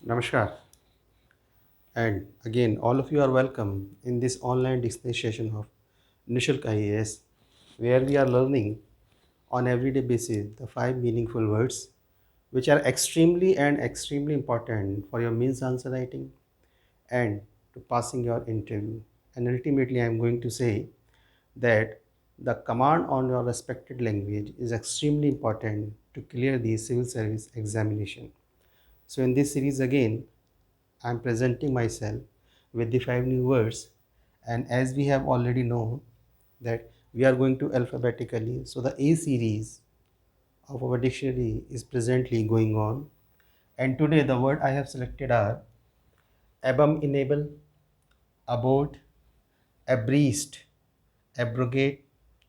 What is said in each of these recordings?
Namaskar, and again, all of you are welcome in this online dictionary session of Nishulk IAS, where we are learning on everyday basis the five meaningful words which are extremely important for your means answer writing and to passing your interview. And ultimately, I am going to say that the command on your respected language is extremely important to clear the civil service examination. So, in this series again, I am presenting myself with the five new words, and as we have already known that we are going to alphabetically, so the A series of our dictionary is presently going on, and today the word I have selected are abominable, abort, abreast, abrogate,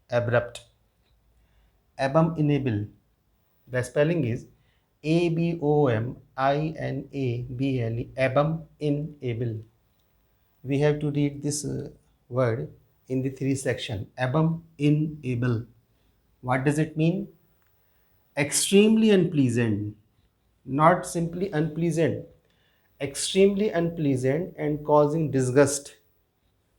abrupt. Abominable, the spelling is Abominable, abominable. We have to read this word in the three section. Abominable. What does it mean? Extremely unpleasant, not simply unpleasant, extremely unpleasant and causing disgust.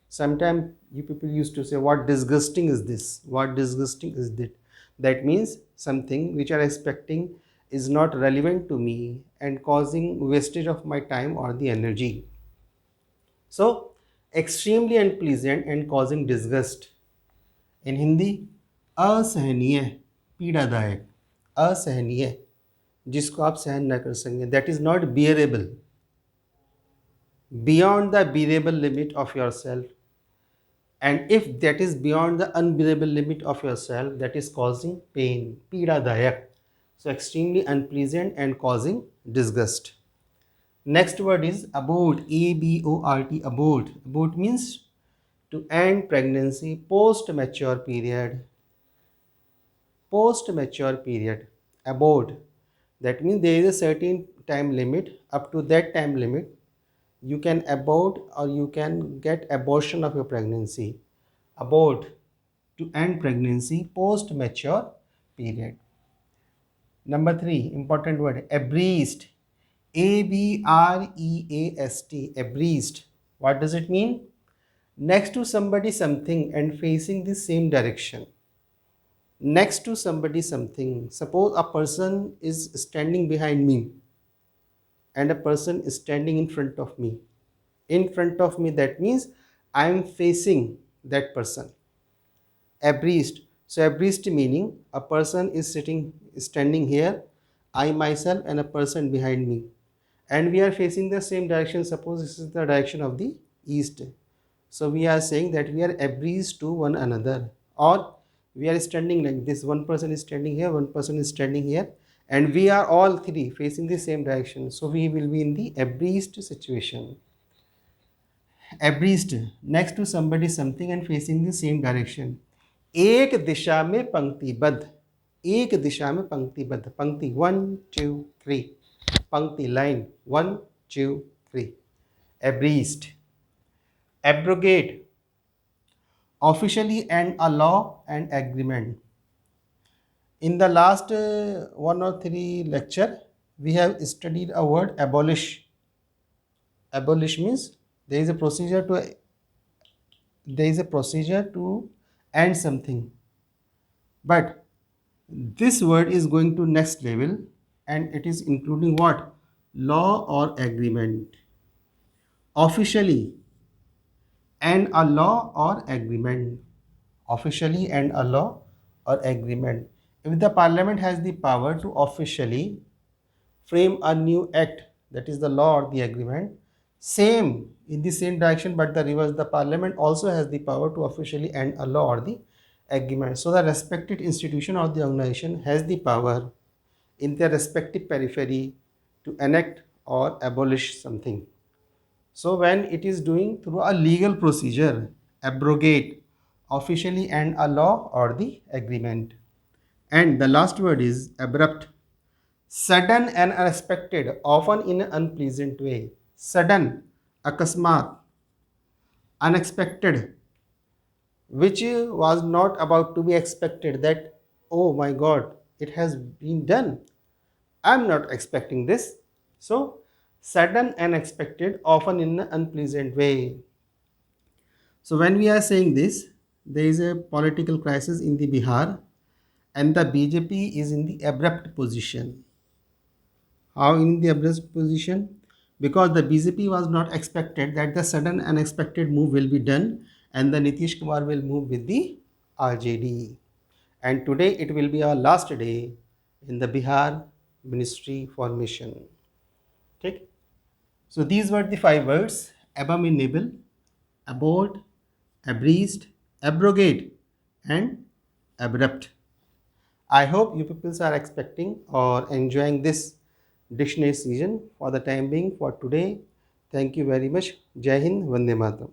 Sometimes you people used to say, what disgusting is this? What disgusting is that? That means something which I am expecting is not relevant to me and causing wastage of my time or the energy. So, extremely unpleasant and causing disgust. In Hindi, असहनीय, पीड़ादायक, असहनीय, जिसको आप सहन न कर सकें, that is not bearable, beyond the bearable limit of yourself, and if that is beyond the unbearable limit of yourself, that is causing pain, पीड़ादायक. So extremely unpleasant and causing disgust. Next word is abort, abort, abort. Abort means to end pregnancy post mature period. Post mature period, abort, that means there is a certain time limit. Up to that time limit you can abort or you can get abortion of your pregnancy. Abort, to end pregnancy post mature period. Number 3 important word, abreast, abreast, abreast. What does it mean? Next to somebody something and facing the same direction. Next to somebody something. Suppose a person is standing behind me and a person is standing in front of me. In front of me, that means I am facing that person. Abreast. So abreast meaning a person is standing here, I myself and a person behind me, and we are facing the same direction. Suppose this is the direction of the east. So we are saying that we are abreast to one another, or we are standing like this. One person is standing here, one person is standing here, and we are all three facing the same direction. So we will be in the abreast situation. Abreast, next to somebody something and facing the same direction. एक दिशा में पंक्तिबद्ध, एक दिशा में पंक्तिबद्ध, पंक्ति 1 2 3, पंक्ति line 1 2 3. Abreast. Abrogate, officially end a law and agreement. In the last one or three lecture we have studied a word abolish. Abolish means there is a procedure to end something, but this word is going to next level and it is including what? Law or agreement. Officially and a law or agreement. Officially and a law or agreement. If the parliament has the power to officially frame a new act, that is the law or the agreement, same in the same direction but the reverse, the parliament also has the power to officially end a law or the agreement. So the respected institution or the organization has the power in their respective periphery to enact or abolish something. So when it is doing through a legal procedure, abrogate, officially end a law or the agreement. And the last word is abrupt, sudden and unexpected, often in an unpleasant way. Sudden, akasmat, unexpected, which was not about to be expected, that oh my god, it has been done, I'm not expecting this. So sudden, unexpected, often in an unpleasant way. So when we are saying this, there is a political crisis in the Bihar and the BJP is in the abrupt position. How in the abrupt position? Because the BJP was not expected that the sudden unexpected move will be done and the Nitish Kumar will move with the RJD. And today it will be our last day in the Bihar ministry formation. Okay? So these were the 5 words: abominable, abhorred, abreast, abrogate, and abrupt. I hope you people are expecting or enjoying this dictionary season for the time being for today. Thank you very much. Jai Hind, Vande Mataram.